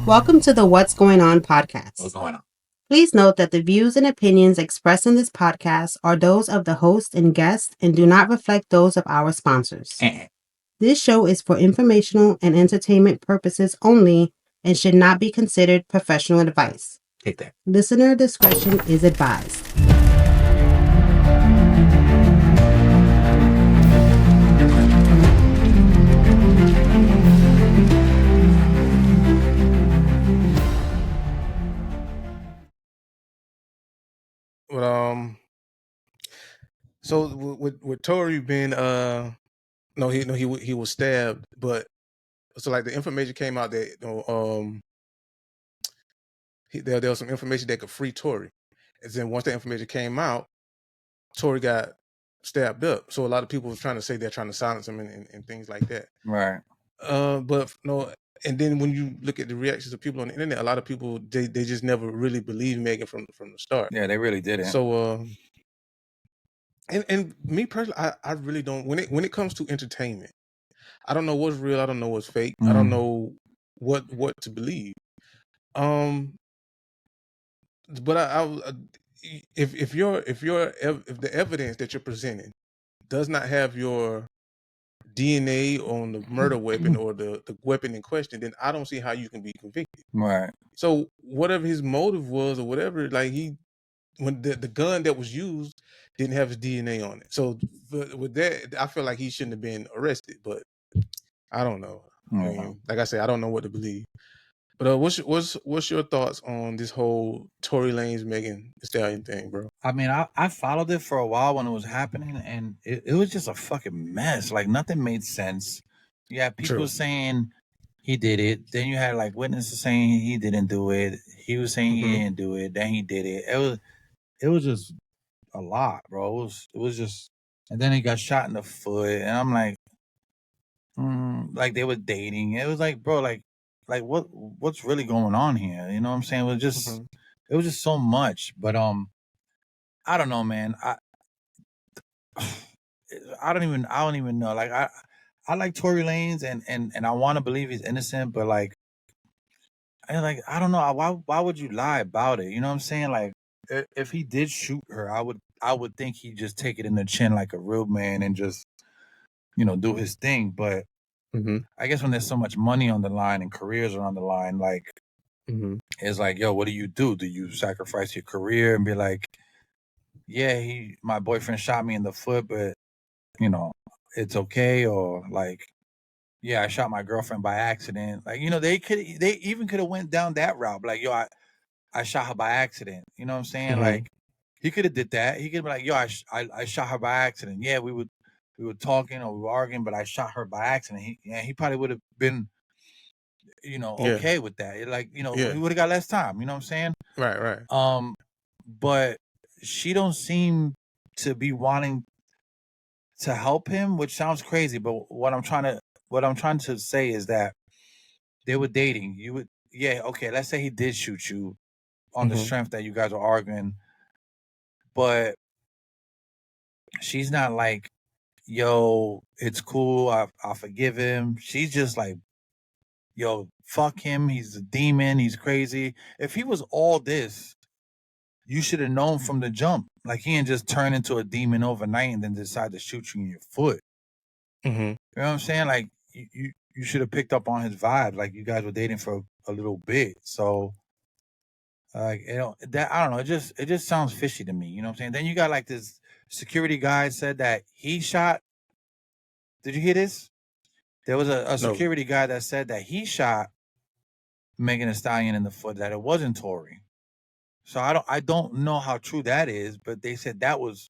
Welcome to the What's Going On podcast. What's going on? Please note that the views and opinions expressed in this podcast are those of the host and guest and do not reflect those of our sponsors. This show is for informational and entertainment purposes only and should not be considered professional advice. Take that. Listener discretion is advised. But so with Tory being he was stabbed, but so like the information came out that there was some information that could free Tory, and then once that information came out, Tory got stabbed up. So a lot of people were trying to say they're trying to silence him and things like that. Right. But no. And then when you look at the reactions of people on the internet, a lot of people they just never really believed Megan from the start. Yeah, they really didn't. So and me personally, I really don't when it comes to entertainment, I don't know what's real, I don't know what's fake, I don't know what to believe. But if the evidence that you're presenting does not have your DNA on the murder weapon or the weapon in question, then I don't see how you can be convicted. Right. So whatever his motive was or whatever, like when the gun that was used didn't have his DNA on it. So with that, I feel like he shouldn't have been arrested, but I don't know. I mean, like I said, I don't know what to believe. But what's your thoughts on this whole Tory Lanez Megan Thee Stallion thing, bro? I mean, I followed it for a while when it was happening, and it was just a fucking mess. Like nothing made sense. You had people saying he did it. Then you had like witnesses saying he didn't do it. He was saying he didn't do it. Then he did it. It was just a lot, bro. It was just, and then he got shot in the foot, and I'm like, like they were dating. It was like, bro, like what's really going on here? You know what I'm saying? It was just so much. But I don't know, man. I don't even know. Like I like Tory Lanez and I want to believe he's innocent, but like I don't know. Why would you lie about it? You know what I'm saying? Like if he did shoot her, I would think he'd just take it in the chin like a real man and just, do his thing. But I guess when there's so much money on the line and careers are on the line, like it's like, yo, what do you do? Do you sacrifice your career and be like, yeah, my boyfriend shot me in the foot, but it's okay? Or like, yeah, I shot my girlfriend by accident. Like, they even could have went down that route. Like, yo, I shot her by accident. You know what I'm saying? Like, he could have did that. He could be like, yo, I shot her by accident. Yeah, we were talking or we were arguing, but I shot her by accident. He probably would have been, okay with that. Like, he would have got less time. You know what I'm saying? Right. But she don't seem to be wanting to help him, which sounds crazy. But what I'm trying to say is that they were dating. Okay, let's say he did shoot you on the strength that you guys are arguing, but she's not like, yo, it's cool, I'll forgive him. She's just like, yo, fuck him, he's a demon, he's crazy. If he was all this, you should have known from the jump. Like, he didn't just turn into a demon overnight and then decide to shoot you in your foot. You know what I'm saying? Like, you should have picked up on his vibes. Like, you guys were dating for a little bit. So, like, I don't know. It just sounds fishy to me. You know what I'm saying? Then you got like this security guy said that he shot. Did you hear this? There was a security guy that said that he shot Megan Thee Stallion in the foot, that it wasn't Tory. So I don't know how true that is, but they said that was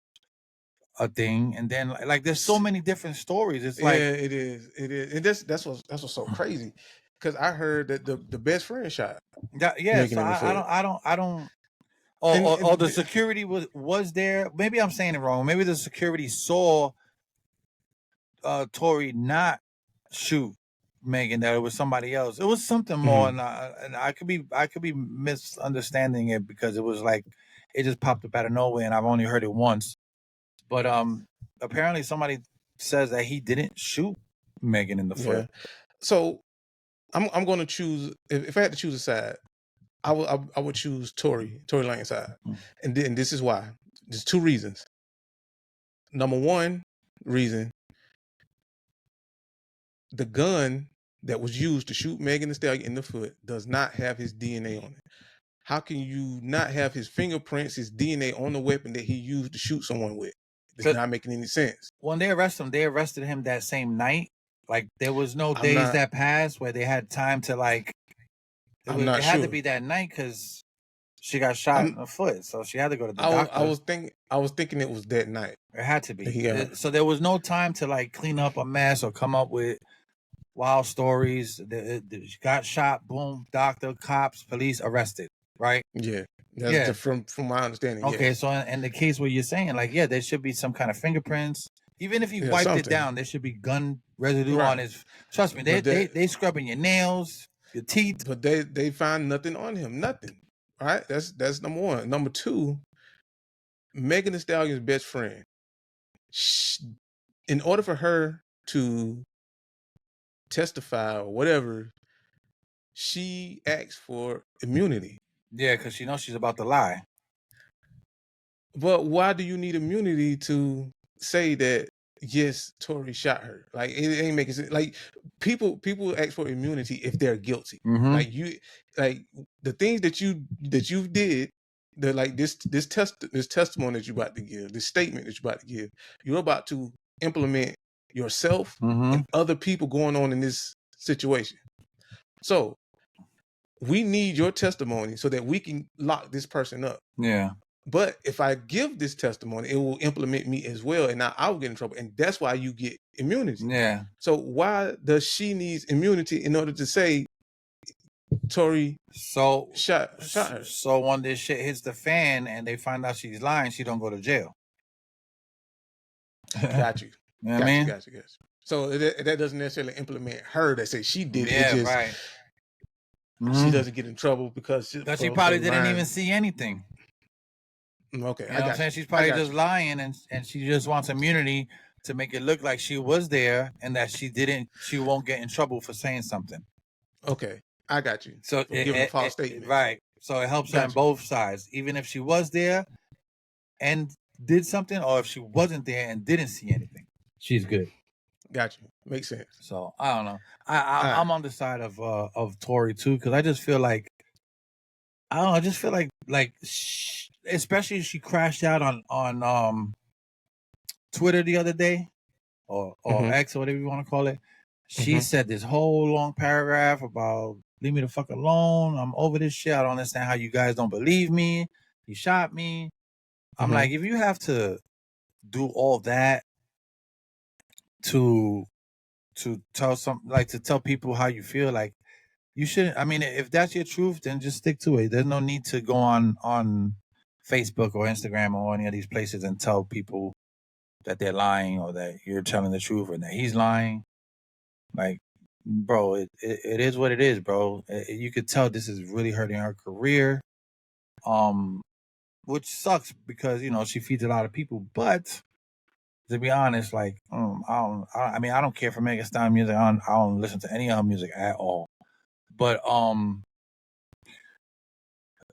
a thing. And then like there's so many different stories. It's like, it is. And that's what's so crazy. Because I heard that the best friend shot. Yeah, so I don't. Oh, the security was there. Maybe I'm saying it wrong. Maybe the security saw Tory not shoot Megan, that it was somebody else. It was something more, and I could be misunderstanding it because it was like it just popped up out of nowhere, and I've only heard it once. But apparently somebody says that he didn't shoot Megan in the foot. So I'm going to choose. If I had to choose a side, I would choose Tory Lane's side, and this is why. There's two reasons. Number one reason: the gun that was used to shoot Megan Thee Stallion in the foot does not have his DNA on it. How can you not have his fingerprints, his DNA on the weapon that he used to shoot someone with? It's not making any sense. When they arrested him that same night. Like there was no days that passed where they had time to like. It had to be that night because she got shot in the foot, so she had to go to the doctor. I was thinking it was that night. It had to be. So there was no time to like clean up a mess or come up with wild stories. She got shot. Boom. Doctor, cops, police arrested. Right. Yeah. That's from my understanding. Okay. Yeah. So in the case where you're saying like, yeah, there should be some kind of fingerprints. Even if you wiped it down, there should be gun residue on his. Trust me, they scrubbing your nails, your teeth. But they find nothing on him. Nothing. All right. That's number one. Number two, Megan Thee Stallion's best friend. In order for her to testify or whatever, she asked for immunity. Yeah, because she knows she's about to lie. But why do you need immunity to say that yes, Tory shot her? Like it ain't making sense. Like people ask for immunity if they're guilty. Mm-hmm. Like the things that you did, this testimony that you're about to give, this statement that you're about to give, you're about to implement yourself and other people going on in this situation. So we need your testimony so that we can lock this person up. Yeah. But if I give this testimony, it will implement me as well, and now I will get in trouble. And that's why you get immunity. Yeah. So why does she need immunity in order to say Tory shot her? So when this shit hits the fan and they find out she's lying, she don't go to jail. Got you. You know what I mean? Got you. So that doesn't necessarily implement her that says she did it. Yeah, it just, right. She doesn't get in trouble because she probably didn't even see anything. Okay, you know what I'm saying? She's probably just lying, and she just wants immunity to make it look like she was there and that she won't get in trouble for saying something. Okay, I got you. So giving a false statement, right? So it helps her on both sides, even if she was there and did something, or if she wasn't there and didn't see anything, she's good. Got you. Makes sense. So I don't know. I'm on the side of Tory too, because I just feel like I just feel like especially if she crashed out on Twitter the other day or X or whatever you want to call it. She said this whole long paragraph about leave me the fuck alone. I'm over this shit. I don't understand how you guys don't believe me. He shot me. I'm like, if you have to do all that to tell people how you feel, like you shouldn't. I mean, if that's your truth, then just stick to it. There's no need to go on Facebook or Instagram or any of these places and tell people that they're lying or that you're telling the truth or that he's lying. Like, bro, it is what it is, bro. You could tell this is really hurting her career, which sucks because, you know, she feeds a lot of people. But to be honest, like, I don't care for Megan Thee Stallion music. I don't listen to any of her music at all. But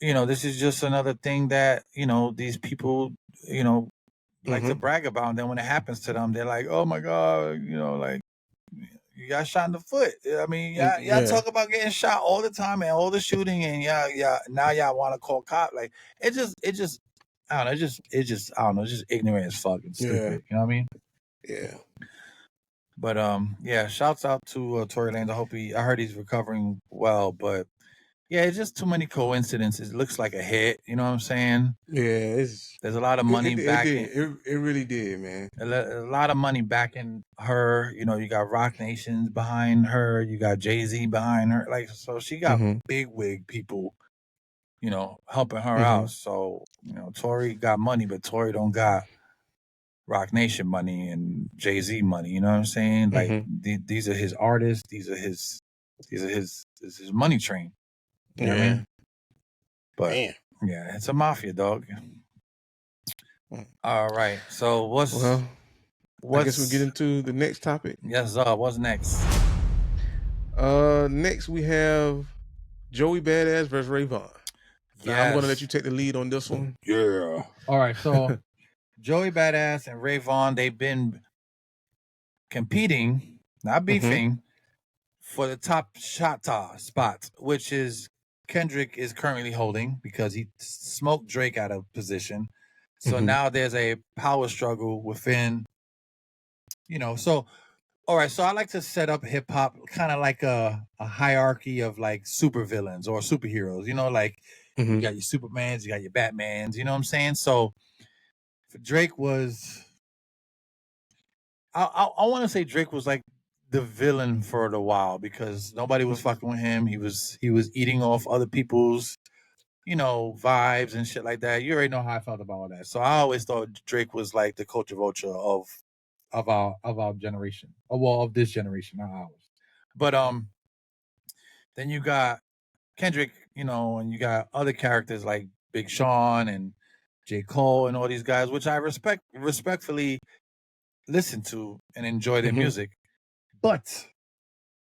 you know, this is just another thing that, you know, these people, you know, like to brag about. And then when it happens to them, they're like, oh my God, you know, like, you got shot in the foot. I mean, y'all talk about getting shot all the time and all the shooting, and now y'all want to call cop. Like, it just I don't know, it's just ignorant as fuck and stupid. You know what I mean? Yeah. But shouts out to Tory Lanez. I heard he's recovering well, but yeah, it's just too many coincidences. It looks like a hit. You know what I'm saying? Yeah, there's a lot of money backing. It really did, man. A lot of money backing her. You know, you got Rock Nations behind her. You got Jay-Z behind her. Like, so she got big wig people, you know, helping her out. So, you know, Tory got money, but Tory don't got Rock Nation money and Jay-Z money. You know what I'm saying? Like, these are his artists. These are his money train. You know what I mean? But yeah, it's a mafia, dog. All right. So I guess we'll get into the next topic. Yes, what's next? Next we have Joey Badass versus Ray Vaughn. Now I'm going to let you take the lead on this one. Yeah. All right. So Joey Badass and Ray Vaughn, they've been competing, not beefing, for the top shot spot, which is Kendrick is currently holding because he smoked Drake out of position. So now there's a power struggle within, so all right, so I like to set up hip hop kind of like a hierarchy of like supervillains or superheroes. Like you got your Supermans, you got your Batmans. You know what I'm saying? So Drake was, I want to say Drake was like the villain for a while because nobody was fucking with him. He was eating off other people's, vibes and shit like that. You already know how I felt about all that. So I always thought Drake was like the culture vulture of our generation, of this generation, not ours. But then you got Kendrick, and you got other characters like Big Sean and J. Cole and all these guys, which I respectfully listen to and enjoy their music. But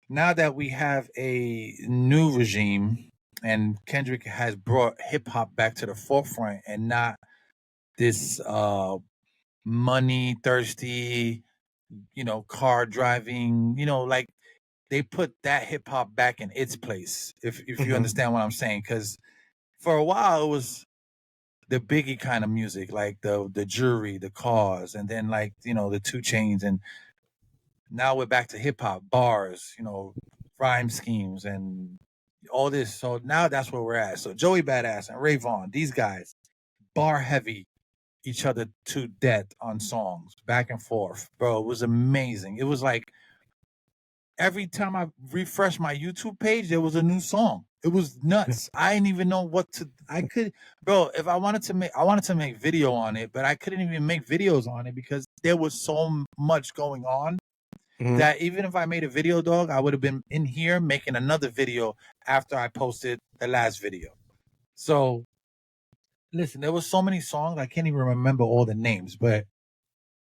now that we have a new regime and Kendrick has brought hip hop back to the forefront and not this money thirsty, car driving, like they put that hip hop back in its place. If you understand what I'm saying, because for a while it was the Biggie kind of music, like the Jury, the Cause, and then like the 2 Chainz, and now we're back to hip hop bars, rhyme schemes and all this. So now that's where we're at. So Joey Badass and Ray Vaughn, these guys, bar heavy each other to death on songs, back and forth, bro. It was amazing. It was like every time I refreshed my YouTube page, there was a new song. It was nuts. I didn't even know what to. Bro. If I wanted to make video on it, but I couldn't even make videos on it because there was so much going on that even if I made a video, dog, I would have been in here making another video after I posted the last video. So, listen, there was so many songs I can't even remember all the names, but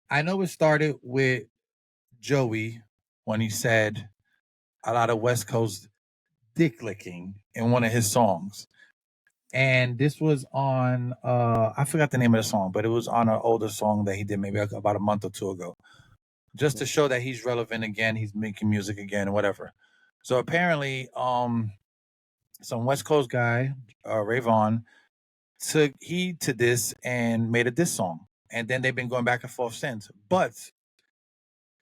I know it started with Joey when he said a lot of West Coast dick licking in one of his songs. And this was on I forgot the name of the song, but it was on an older song that he did maybe about a month or two ago. Just to show that he's relevant again, he's making music again or whatever. So apparently, some West Coast guy, Ray Vaughn, took heed to this and made a diss song. And then they've been going back and forth since. But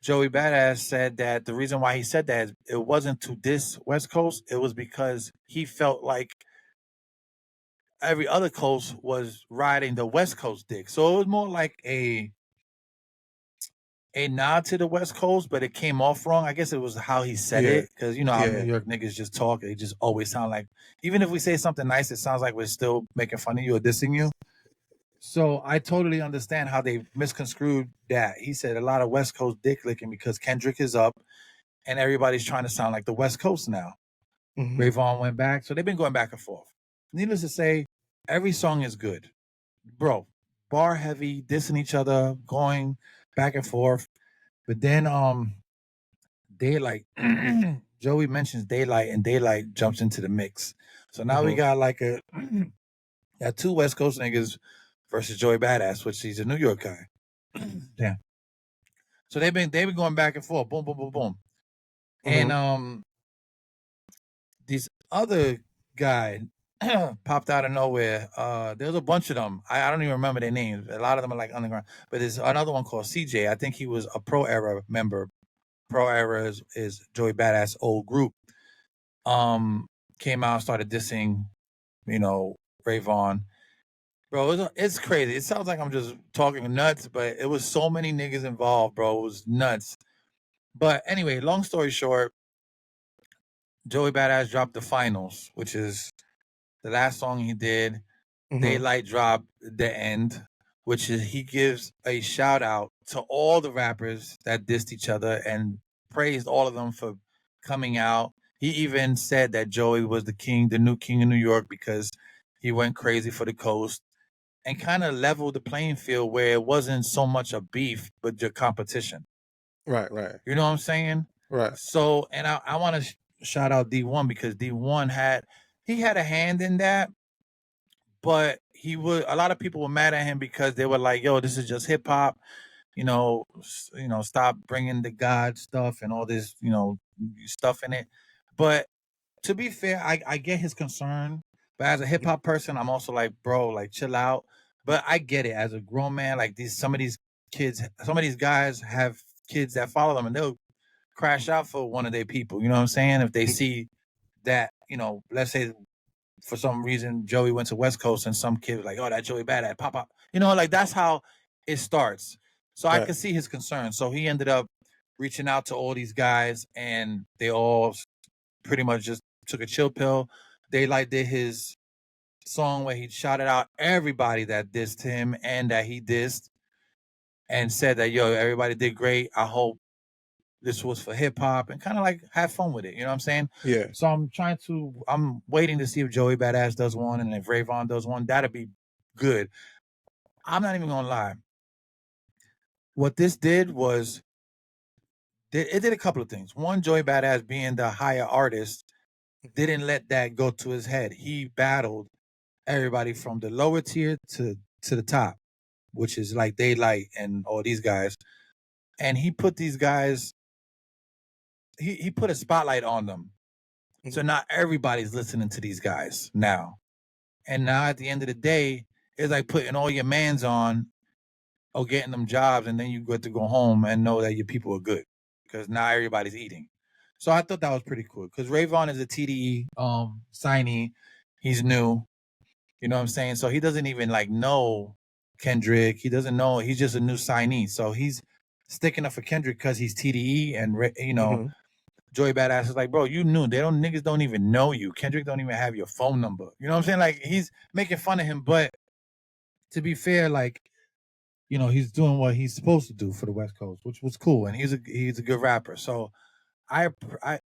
Joey Badass said that the reason why he said that is it wasn't to diss West Coast. It was because he felt like every other coast was riding the West Coast dick. So it was more like a nod to the West Coast, but it came off wrong. I guess it was how he said it, because how New York niggas just talk. They just always sound like, even if we say something nice, it sounds like we're still making fun of you or dissing you. So I totally understand how they misconstrued that. He said a lot of West Coast dick licking because Kendrick is up and everybody's trying to sound like the West Coast now. Ray Vaughn went back. So they've been going back and forth. Needless to say, every song is good. Bro, bar heavy, dissing each other, going back and forth. But then Daylight, Joey mentions Daylight and Daylight jumps into the mix. So now we got like got 2 West Coast niggas versus Joey Badass, which he's a New York guy. Damn. So they've been going back and forth, boom, boom, boom, boom. And this other guy popped out of nowhere. There's a bunch of them. I don't even remember their names. A lot of them are like underground. But there's another one called CJ. I think he was a Pro Era member. Pro Era is Joey Badass' old group. Came out, started dissing, Ray Vaughn. Bro, it's crazy. It sounds like I'm just talking nuts, but it was so many niggas involved, bro. It was nuts. But anyway, long story short, Joey Badass dropped The Finals, which is the last song he did. Daylight dropped The End, which is he gives a shout out to all the rappers that dissed each other and praised all of them for coming out. He even said that Joey was the new king of New York, because he went crazy for the coast and kind of leveled the playing field where it wasn't so much a beef, but your competition. Right. You know what I'm saying? Right. So, and I want to shout out D1 because D1 had a hand in that, but a lot of people were mad at him because they were like, "Yo, this is just hip hop." Stop bringing the God stuff and all this, stuff in it. But to be fair, I get his concern. But as a hip hop person, I'm also like, bro, like chill out. But I get it as a grown man. Like some of these guys have kids that follow them, and they'll crash out for one of their people. You know what I'm saying? If they see that, let's say for some reason Joey went to West Coast and some kid was like, "Oh, that Joey Badass, pop up." Like that's how it starts. So I could see his concern. So he ended up reaching out to all these guys, and they all pretty much just took a chill pill. They did his song where he shouted out everybody that dissed him and that he dissed, and said that, "Yo, everybody did great. I hope this was for hip hop," and kind of like have fun with it. You know what I'm saying? Yeah. So I'm waiting to see if Joey Badass does one, and if Rayvon does one, that'd be good. I'm not even gonna lie. What this did was, it did a couple of things. One, Joey Badass being the higher artist didn't let that go to his head. He battled everybody from the lower tier to the top, which is like Daylight and all these guys. And he put these guys, he put a spotlight on them. So not everybody's listening to these guys now. And now at the end of the day, it's like putting all your mans on or getting them jobs, and then you get to go home and know that your people are good because now everybody's eating. So I thought that was pretty cool because Rayvon is a TDE signee. He's new. You know what I'm saying? So he doesn't even like know Kendrick. He doesn't know. He's just a new signee. So he's sticking up for Kendrick because he's TDE, and Joey Badass is like, bro, you knew. Niggas don't even know you. Kendrick don't even have your phone number. You know what I'm saying? Like he's making fun of him, but to be fair, like, he's doing what he's supposed to do for the West Coast, which was cool, and he's a good rapper. So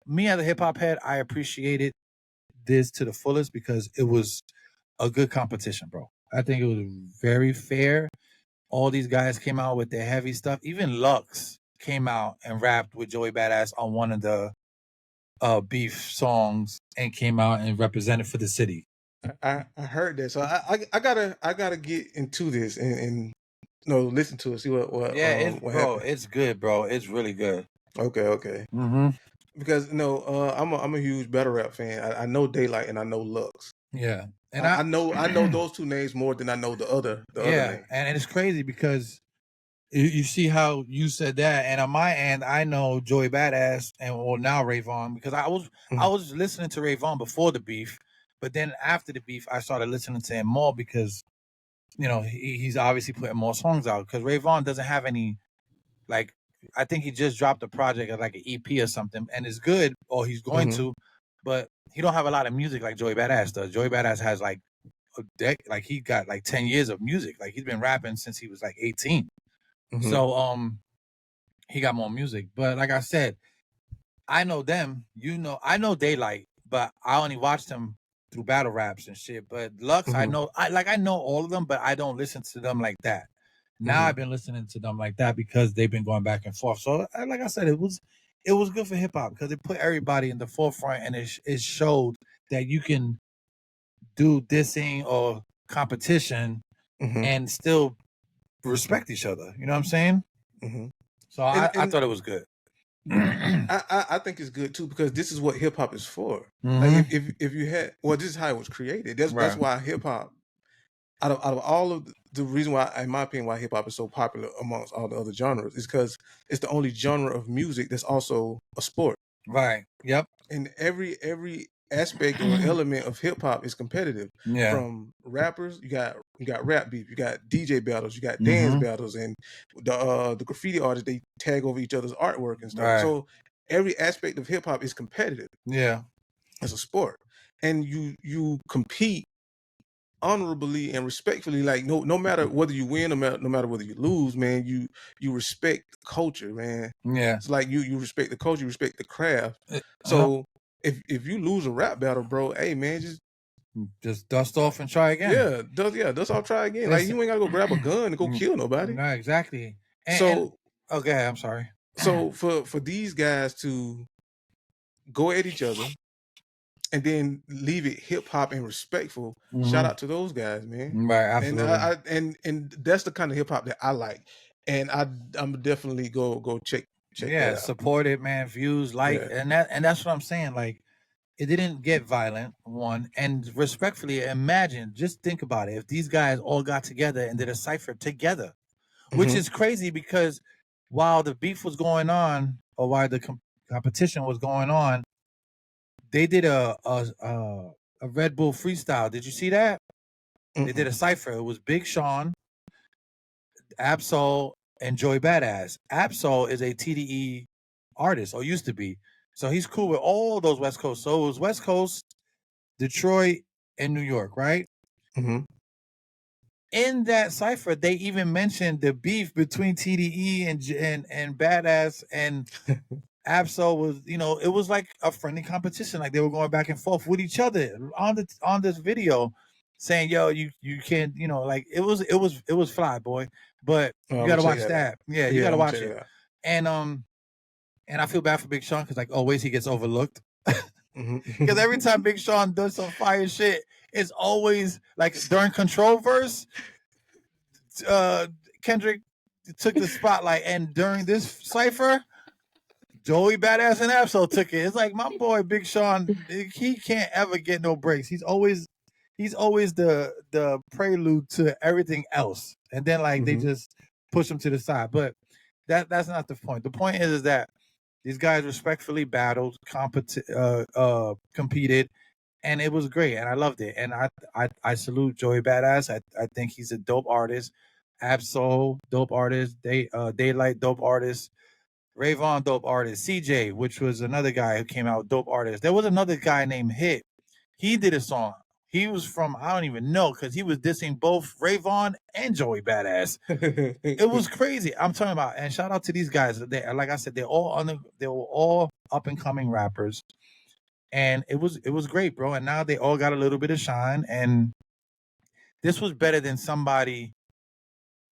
me as a hip hop head, I appreciated this to the fullest because it was a good competition, bro. I think it was very fair. All these guys came out with their heavy stuff. Even Lux came out and rapped with Joey Badass on one of the beef songs and came out and represented for the city. I heard that, so I gotta get into this and listen to it, see what happened. It's good, bro. It's really good. Okay. Mm-hmm. Because I'm a huge battle rap fan. I know Daylight and I know Lux. Yeah, and I know those two names more than I know the other name. And it's crazy because you see how you said that, and on my end, I know Joey Badass and now Rayvon because I was listening to Rayvon before the beef, but then after the beef, I started listening to him more because he's obviously putting more songs out because Rayvon doesn't have any, like, I think he just dropped a project of like an EP or something, and it's good, or he's going to, but he don't have a lot of music like Joey Badass does. Joey Badass has like a deck, like he got like 10 years of music. Like he's been rapping since he was like 18. So he got more music. But like I said, I know them, I know Daylight, but I only watched them through battle raps and shit. But Lux, I know all of them, but I don't listen to them like that. Now I've been listening to them like that because they've been going back and forth. So like I said, it was good for hip hop because it put everybody in the forefront, and it showed that you can do dissing or competition and still respect each other. You know what I'm saying? So I thought it was good. I think it's good too because this is what hip hop is for. Like if you had, this is how it was created. That's why hip hop, out of all of the reason why, in my opinion, why hip hop is so popular amongst all the other genres is because it's the only genre of music that's also a sport. Right. Yep. And every aspect or element of hip hop is competitive. Yeah. From rappers, you got rap beef, you got DJ battles, you got dance battles, and the graffiti artists, they tag over each other's artwork and stuff. Right. So every aspect of hip hop is competitive. Yeah. As a sport, and you compete honorably and respectfully. Like no matter whether you win, no matter whether you lose, man, you respect the culture, man. Yeah. It's like you respect the culture, you respect the craft. So if you lose a rap battle, bro, hey man, just dust off and try again. Dust off, try again. Like you ain't gotta go grab a gun and go kill nobody. No, exactly. I'm sorry. So So for these guys to go at each other, and then leave it hip hop and respectful. Shout out to those guys, man. Right, And absolutely. and that's the kind of hip hop that I like, and I'm definitely go check that out. Support it, man. Views, like, and that's what I'm saying. Like, it didn't get violent, one, and respectfully, imagine, just think about it, if these guys all got together and did a cipher together, which is crazy, because while the beef was going on, or while the competition was going on, they did a Red Bull freestyle. Did you see that? They did a cipher. It was Big Sean, Absol, and Joey Badass. Absol is a TDE artist, or used to be. So he's cool with all those West Coast. So it was West Coast, Detroit, and New York, right? In that cipher, they even mentioned the beef between TDE and Badass and Absol. Was, it was like a friendly competition. Like, they were going back and forth with each other on this video, saying, "Yo, you can't," like, it was fly, boy. But you gotta watch that. Yeah, you gotta watch it. And I feel bad for Big Sean, because, like, always he gets overlooked. Because every time Big Sean does some fire shit, it's always like during Control verse, Kendrick took the spotlight, and during this cipher, Joey Badass and Absol took it. It's like, my boy Big Sean, he can't ever get no breaks. He's always the prelude to everything else, and then, like, they just push him to the side. But that's not the point. The point is that these guys respectfully battled, competed, and it was great, and I loved it. And I salute Joey Badass. I think he's a dope artist. Absol, dope artist. Daylight, dope artist. Rayvon, dope artist. CJ, which was another guy who came out, dope artist. There was another guy named Hit. He did a song. He was from, I don't even know, because he was dissing both Rayvon and Joey Badass. It was crazy. I'm talking about, and shout out to these guys. Like I said, they were all up and coming rappers, and it was great, bro. And now they all got a little bit of shine, and this was better than somebody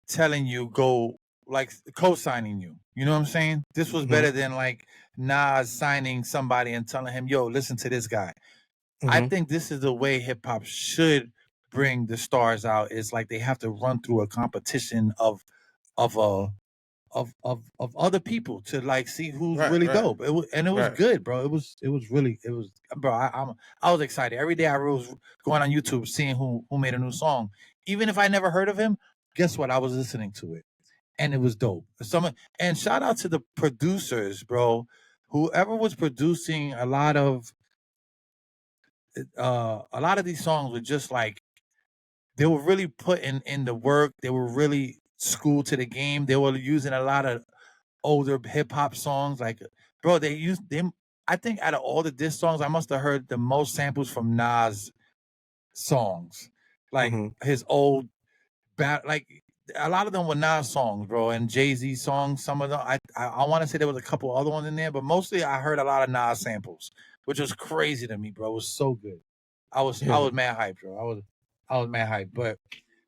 telling you go, like, co-signing you. You know what I'm saying? This was better than, like, Nas signing somebody and telling him, "Yo, listen to this guy." I think this is the way hip hop should bring the stars out. It's like they have to run through a competition of other people to, like, see who's really dope. It was good, bro. It was really, bro. I was excited every day. I was going on YouTube seeing who made a new song, even if I never heard of him. Guess what? I was listening to it, and it was dope. And shout out to the producers, bro. Whoever was producing a lot of these songs were just like, they were really putting in the work. They were really schooled to the game. They were using a lot of older hip hop songs. Like, bro, they used them. I think out of all the diss songs, I must have heard the most samples from Nas songs, like his old like, a lot of them were Nas songs, bro, and Jay-Z songs. Some of them, I want to say there was a couple other ones in there, but mostly I heard a lot of Nas samples, which was crazy to me, bro. It was so good. I was mad hyped, bro. I was mad hyped. But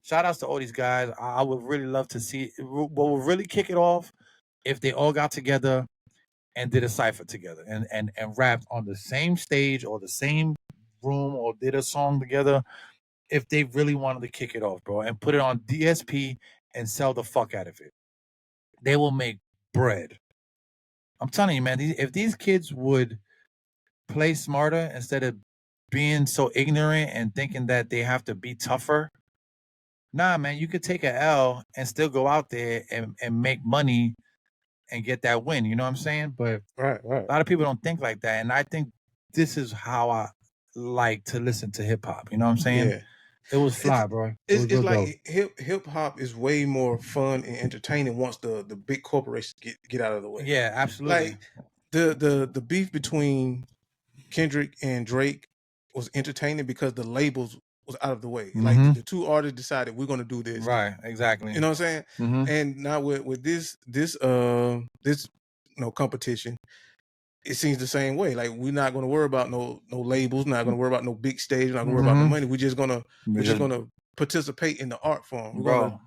shout outs to all these guys. I would really love to see what would really kick it off, if they all got together and did a cipher together and rapped on the same stage or the same room, or did a song together, if they really wanted to kick it off, bro, and put it on DSP and sell the fuck out of it. They will make bread. I'm telling you, man, if these kids would play smarter instead of being so ignorant and thinking that they have to be tougher, nah, man, you could take an L and still go out there and make money and get that win. You know what I'm saying? But right. A lot of people don't think like that. And I think this is how I like to listen to hip hop. You know what I'm saying? Yeah. It was fly, bro. It's like hip hop is way more fun and entertaining once the big corporations get out of the way. Yeah, absolutely. Like the beef between Kendrick and Drake was entertaining because the labels was out of the way. Like the two artists decided we're gonna do this. Right, exactly. You know what I'm saying? And now with this competition, it seems the same way. Like, we're not gonna worry about no labels, not gonna worry about no big stage, not gonna worry about no money. We're just gonna participate in the art form. We're gonna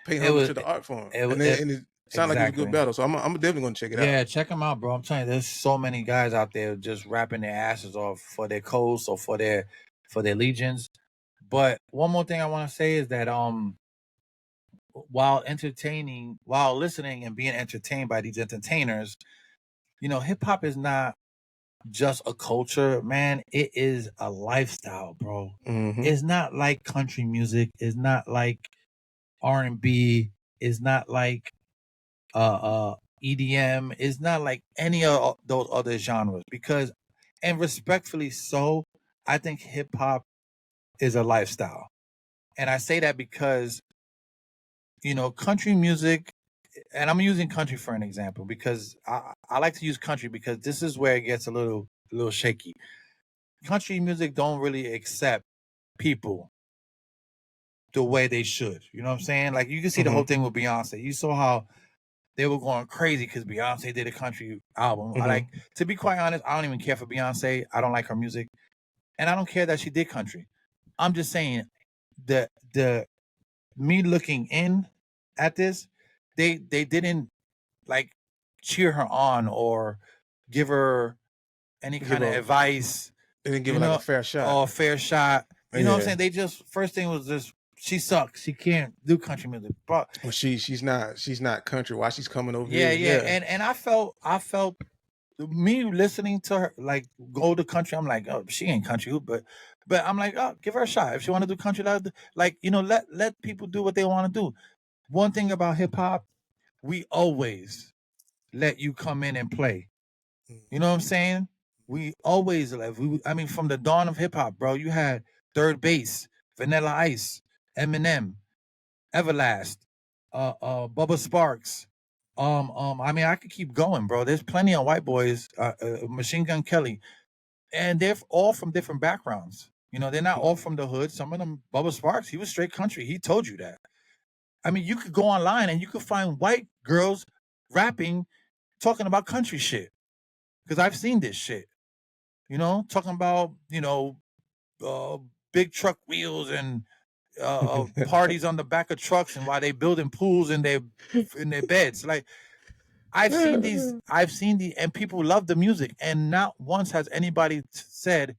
pay homage to the art form. Sound like it's a good battle, so I'm definitely gonna check it out. Yeah, check them out, bro. I'm telling you, there's so many guys out there just rapping their asses off for their coast or for their legions. But one more thing I want to say is that while listening and being entertained by these entertainers, hip hop is not just a culture, man. It is a lifestyle, bro. Mm-hmm. It's not like country music. It's not like R&B. It's not like EDM. It's not like any of those other genres because, and respectfully so, I think hip hop is a lifestyle. And I say that because, country music, and I'm using country for an example because I like to use country because this is where it gets a little shaky. Country music don't really accept people the way they should. You know what I'm saying? Like you can see the whole thing with Beyonce. You saw how they were going crazy because Beyonce did a country album. To be quite honest, I don't even care for Beyonce. I don't like her music. And I don't care that she did country. I'm just saying the me looking in at this, they didn't like cheer her on or give her any kind of advice. They didn't give her like a fair shot. Or a fair shot. You know what I'm saying? They just first thing was just she sucks. She can't do country music. But well, she's not country. Why she's coming over here? Yeah. And I felt me listening to her like go to country. I'm like, oh, she ain't country, but I'm like, oh, give her a shot. If she want to do country, like let people do what they want to do. One thing about hip hop, we always let you come in and play. You know what I'm saying? We always from the dawn of hip hop, bro, you had Third Base, Vanilla Ice, Eminem, Everlast, Bubba Sparks. I could keep going, bro. There's plenty of white boys, Machine Gun Kelly, and they're all from different backgrounds. They're not all from the hood. Some of them, Bubba Sparks, he was straight country. He told you that. You could go online and you could find white girls rapping, talking about country shit. Because I've seen this shit. Talking about, big truck wheels and parties on the back of trucks and while they building pools in their beds. Like I've seen these, and people love the music. And not once has anybody said,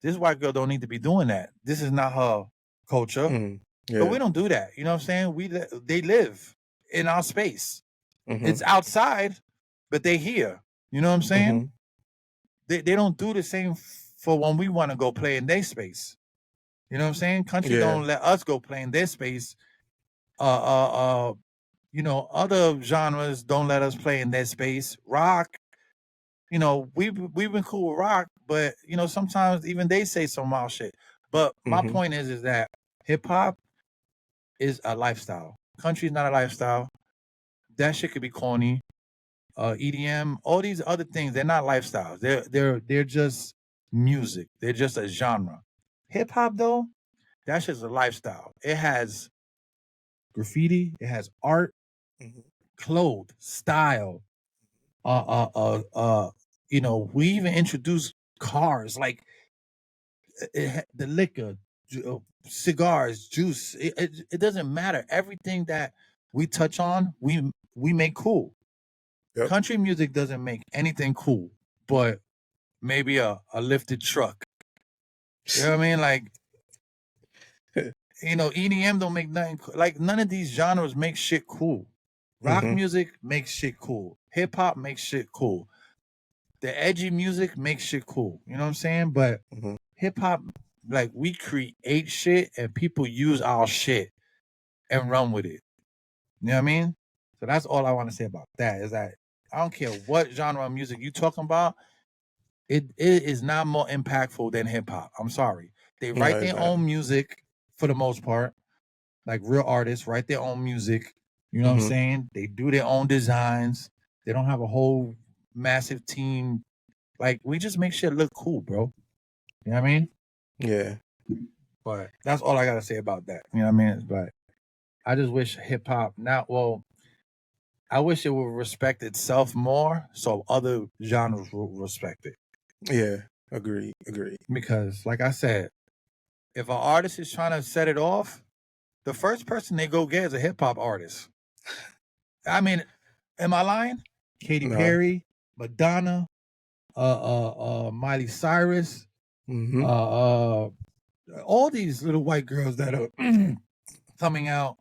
this white girl don't need to be doing that. This is not her culture. But we don't do that. You know what I'm saying? They live in our space. It's outside, but they here. You know what I'm saying? They don't do the same for when we want to go play in their space. You know what I'm saying? Country don't let us go play in their space. Other genres don't let us play in their space. Rock, we've been cool with rock, but sometimes even they say some wild shit. But my point is that hip hop is a lifestyle. Country is not a lifestyle. That shit could be corny. EDM, all these other things, they're not lifestyles. They're just music. They're just a genre. Hip hop though, that's just a lifestyle. It has graffiti, it has art, clothes, style. We even introduced cars like the liquor, cigars, juice. It doesn't matter. Everything that we touch on, we make cool. Yep. Country music doesn't make anything cool, but maybe a lifted truck. You know what I mean? Like, EDM don't make nothing. Like none of these genres make shit cool. Rock music makes shit cool. Hip hop makes shit cool. The edgy music makes shit cool. You know what I'm saying? But hip hop, like we create shit and people use our shit and run with it. You know what I mean? So that's all I want to say about that. Is that I don't care what genre of music you talking about. It is not more impactful than hip hop. I'm sorry. They write their own music for the most part. Like real artists write their own music. You know what I'm saying? They do their own designs. They don't have a whole massive team. Like we just make shit look cool, bro. You know what I mean? Yeah. But that's all I gotta say about that. You know what I mean? But I just wish hip hop I wish it would respect itself more so other genres will respect it. Yeah, agreed. Because, like I said, if an artist is trying to set it off, the first person they go get is a hip hop artist. I mean, am I lying? Katy No. Perry, Madonna, Miley Cyrus, Mm-hmm. all these little white girls that are coming out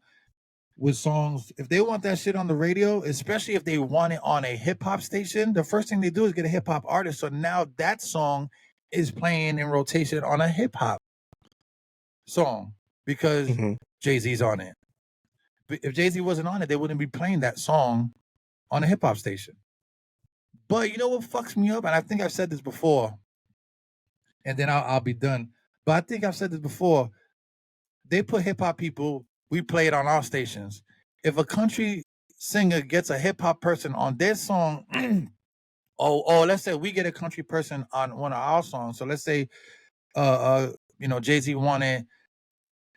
with songs. If they want that shit on the radio, especially if they want it on a hip hop station, the first thing they do is get a hip hop artist. So now that song is playing in rotation on a hip hop song because Jay-Z's on it. But if Jay-Z wasn't on it, they wouldn't be playing that song on a hip hop station. But you know what fucks me up? And I think I've said this before, and then I'll be done. But I think I've said this before. They put hip hop people, we play it on our stations. If a country singer gets a hip hop person on their song, or let's say we get a country person on one of our songs. So let's say, Jay-Z wanted,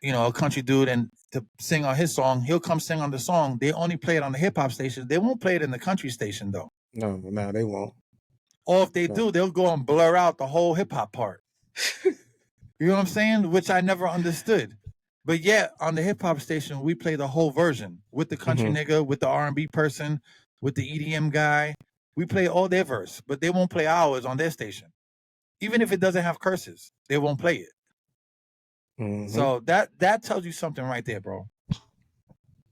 a country dude and to sing on his song. He'll come sing on the song. They only play it on the hip hop station. They won't play it in the country station though. No, they won't. Or if they do, they'll go and blur out the whole hip hop part. You know what I'm saying? Which I never understood. But yeah, on the hip hop station, we play the whole version with the country nigga, with the R&B person, with the EDM guy. We play all their verse, but they won't play ours on their station. Even if it doesn't have curses, they won't play it. So that tells you something right there, bro.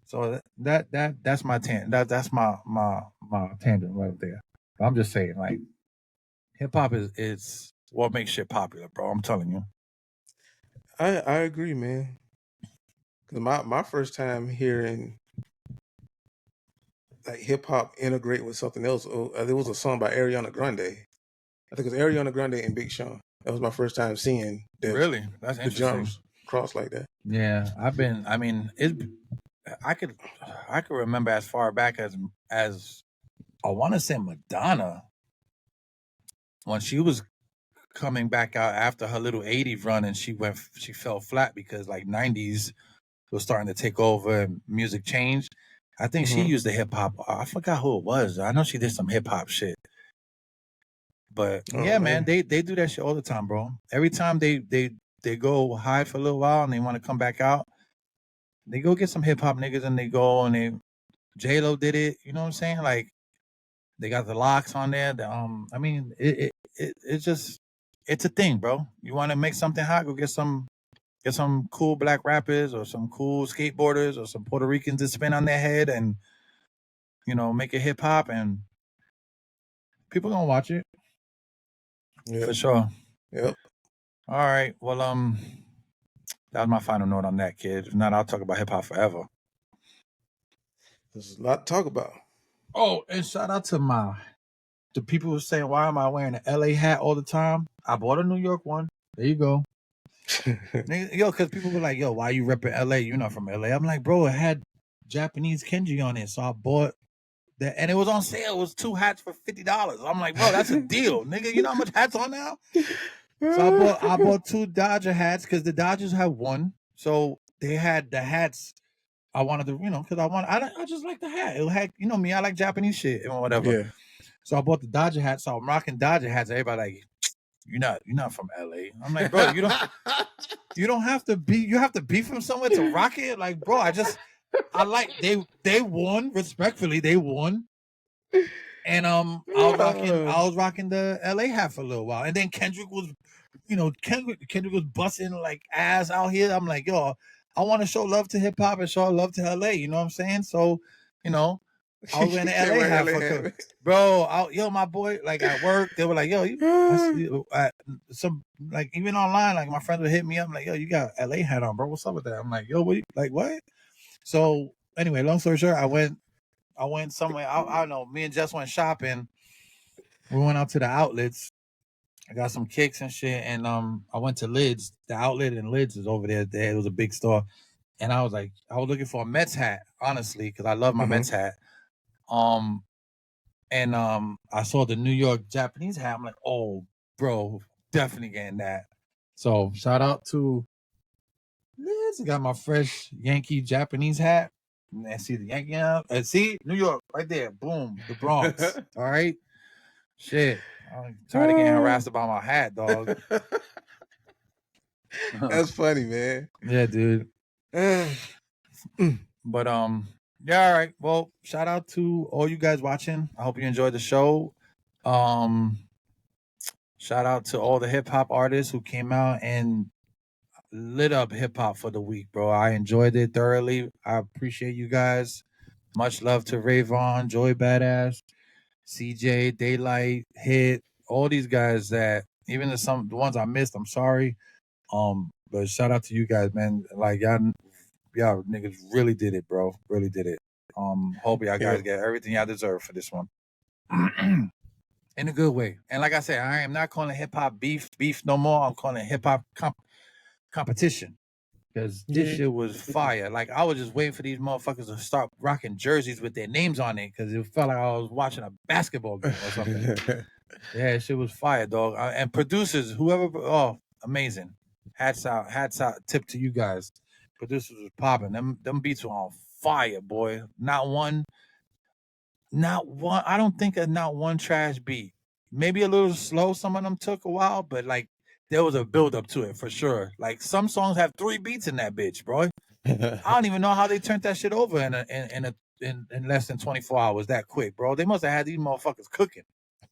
So that's my that's my tangent right there. I'm just saying, like, hip hop is what makes shit popular, bro. I'm telling you. I agree, man. Cause my first time hearing like hip hop integrate with something else, there was a song by Ariana Grande. I think it was Ariana Grande and Big Sean. That was my first time seeing that. Really, that's the interesting. genres cross like that. Yeah, I could remember as far back as I want to say Madonna, when she was coming back out after her little 80s run, and she fell flat because like 90s was starting to take over and music changed. I think she used the hip hop. I forgot who it was. I know she did some hip hop shit. But man, they do that shit all the time, bro. Every time they go high for a little while and they want to come back out, they go get some hip hop niggas and they go and J-Lo did it. You know what I'm saying? Like, they got the locks on there. I mean, it's just, it's a thing, bro. You want to make something hot? Go get some cool black rappers or some cool skateboarders or some Puerto Ricans to spin on their head and, make it hip hop, and people gonna watch it. Yep. For sure. Yep. All right. Well, that was my final note on that, kid. If not, I'll talk about hip hop forever. There's a lot to talk about. Oh, and shout out to the people who saying, why am I wearing an LA hat all the time? I bought a New York one. There you go. Yo, because people were like, yo, why you repping LA? You're not from LA. I'm like, bro, it had Japanese Kenji on it. So I bought that, and it was on sale. It was 2 hats for $50. I'm like, bro, that's a deal. Nigga, you know how much hats on now? So I bought 2 Dodger hats because the Dodgers had one. So they had the hats. I wanted to, because I just like the hat. It had, me, I like Japanese shit and whatever. Yeah. So I bought the Dodger hat. So I'm rocking Dodger hats. Everybody like, you're not from LA. I'm like, bro, you don't have to be. You have to be from somewhere to rock it. Like, bro, I like they won respectfully. They won, and I was rocking the LA hat for a little while, and then Kendrick was, Kendrick was busting like ass out here. I'm like, yo, I want to show love to hip hop and show love to LA. You know what I'm saying? So, I was wearing the LA hat for bro. My boy, like at work, they were like, yo, some like even online, like my friends would hit me up like, yo, you got LA hat on, bro. What's up with that? I'm like, yo, what? So anyway, long story short, I went somewhere. I don't know. Me and Jess went shopping. We went out to the outlets. I got some kicks and shit, and I went to Lids. The outlet in Lids is over there. It was a big store, and I was looking for a Mets hat, honestly, because I love my Mets hat. And I saw the New York Japanese hat. I'm like, oh, bro, definitely getting that. So shout out to Liz. I got my fresh Yankee Japanese hat. And see the Yankee out. See New York right there. Boom, the Bronx. All right. Shit. I'm tired of getting harassed about my hat, dog. That's funny, man. Yeah, dude. But Yeah, all right. Well, shout out to all you guys watching. I hope you enjoyed the show. Um, Shout out to all the hip hop artists who came out and lit up hip hop for the week, bro. I enjoyed it thoroughly. I appreciate you guys. Much love to Rayvon, Joy Badass, CJ, Daylight, Hit, all these guys that even the ones I missed, I'm sorry. But shout out to you guys, man. Like y'all niggas really did it, bro. Really did it. Hope y'all guys get everything y'all deserve for this one. In a good way. And like I said, I am not calling hip hop beef no more. I'm calling it hip hop competition. Because this shit was fire. Like I was just waiting for these motherfuckers to start rocking jerseys with their names on it because it felt like I was watching a basketball game or something. Yeah, shit was fire, dog. And producers, whoever, amazing. Hats out, tip to you guys. Producers was popping. Them beats were on fire, boy. Not one. I don't think not one trash beat. Maybe a little slow. Some of them took a while, but like there was a build up to it for sure. Like some songs have 3 beats in that bitch, bro. I don't even know how they turned that shit over in less than 24 hours that quick, bro. They must have had these motherfuckers cooking.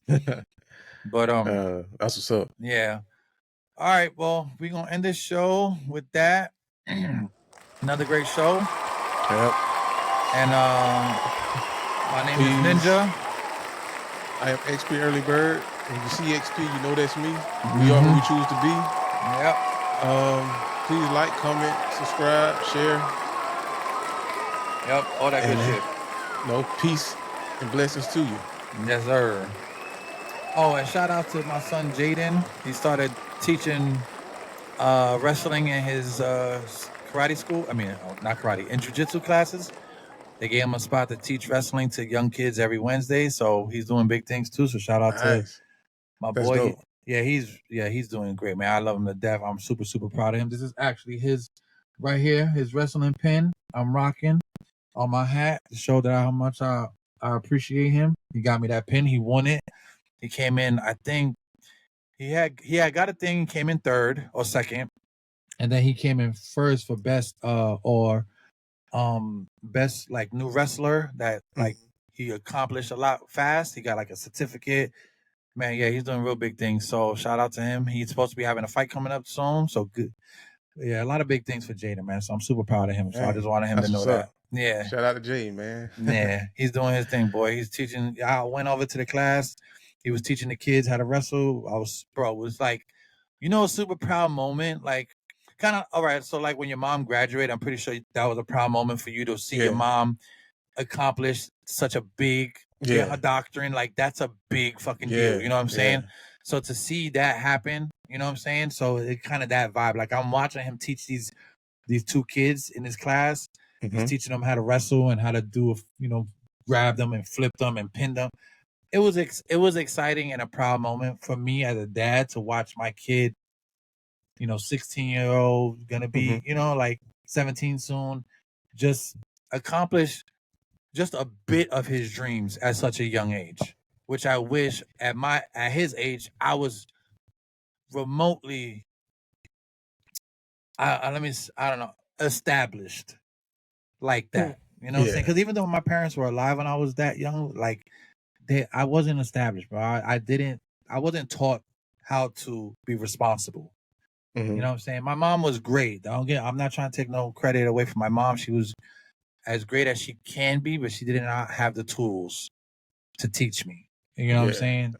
But that's what's up. Yeah. All right, well, we're gonna end this show with that. Another great show. Yep. And my name is Ninja. I am XP Early Bird. When you see XP, you know that's me. We are who we choose to be. Yep. Please like, comment, subscribe, share. Yep, all that good shit. Peace and blessings to you. Yes, sir. Oh, and shout out to my son Jaden. He started teaching wrestling in his karate school. I mean, not karate, in jiu-jitsu classes. They gave him a spot to teach wrestling to young kids every Wednesday, so he's doing big things too. So shout out to my boy. He's doing great, man. I love him to death. I'm super, super proud of him. This is actually his right here, his wrestling pin. I'm rocking on my hat to show that how much I appreciate him. He got me that pin. He won it. He came in, I think he had got a thing, came in 3rd or 2nd. And then he came in 1st for best best like new wrestler that like he accomplished a lot fast. He got like a certificate. Man, yeah, he's doing real big things. So shout out to him. He's supposed to be having a fight coming up soon. So good. Yeah, a lot of big things for Jaden, man. So I'm super proud of him. So I just wanted him to know that. Yeah. Shout out to Jay, man. Yeah, he's doing his thing, boy. He's teaching. I went over to the class. He was teaching the kids how to wrestle. It was like, a super proud moment. Like, kind of, all right. So, like, when your mom graduated, I'm pretty sure that was a proud moment for you to see your mom accomplish such a big, get her doctrine. Like, that's a big fucking deal. You know what I'm saying? So, to see that happen, you know what I'm saying? So, it kind of that vibe. Like, I'm watching him teach these 2 kids in his class. He's teaching them how to wrestle and how to do, grab them and flip them and pin them. It was exciting and a proud moment for me as a dad to watch my kid, 16-year-old, gonna be, like 17 soon, just accomplish just a bit of his dreams at such a young age, which I wish at his age I was remotely, I don't know, established like that. You know what I'm saying? Because even though my parents were alive when I was that young, like I wasn't established, bro. I wasn't taught how to be responsible. You know what I'm saying? My mom was great. I'm not trying to take no credit away from my mom. She was as great as she can be, but she did not have the tools to teach me. You know what I'm saying?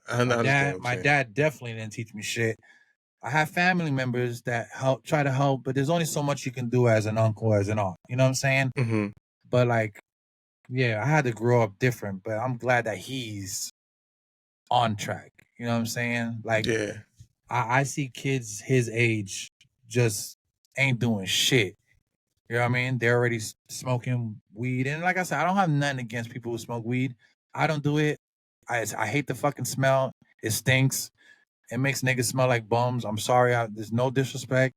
My dad definitely didn't teach me shit. I have family members that try to help, but there's only so much you can do as an uncle, as an aunt. You know what I'm saying? But like, yeah, I had to grow up different, but I'm glad that he's on track. You know what I'm saying? Like, I see kids his age just ain't doing shit. You know what I mean? They're already smoking weed. And like I said, I don't have nothing against people who smoke weed. I don't do it. I hate the fucking smell. It stinks. It makes niggas smell like bums. I'm sorry. There's no disrespect.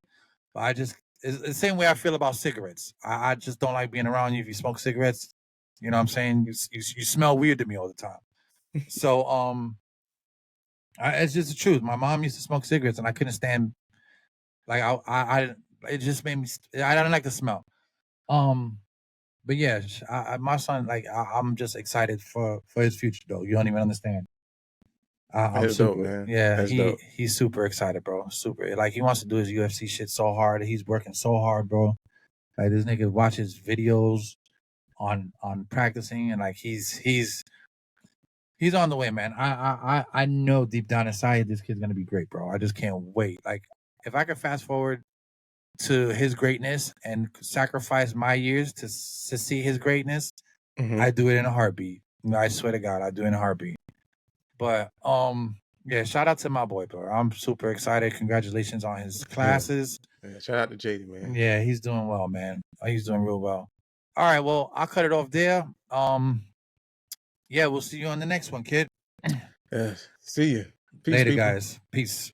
But it's the same way I feel about cigarettes. I just don't like being around you if you smoke cigarettes. You know what I'm saying? You smell weird to me all the time. So, it's just the truth. My mom used to smoke cigarettes, and I couldn't stand. Like it just made me. I don't like the smell. But yeah, my son, like, I'm just excited for his future, though. You don't even understand. I'm That's super, dope, man. yeah. That's dope. He's super excited, bro. Super, like, he wants to do his UFC shit so hard. He's working so hard, bro. Like, this nigga watches videos on practicing, and like he's on the way, man. I know deep down inside this kid's gonna be great, bro. I just can't wait. Like, if I could fast forward to his greatness and sacrifice my years to see his greatness, I do it in a heartbeat. I swear to God, I do it in a heartbeat. But yeah, shout out to my boy, bro. I'm super excited. Congratulations on his classes. Yeah, shout out to JD, man. Yeah, he's doing well, man. He's doing real well. All right, well, I'll cut it off there. Yeah, we'll see you on the next one, kid. See you. Peace, Later, people. guys. Peace.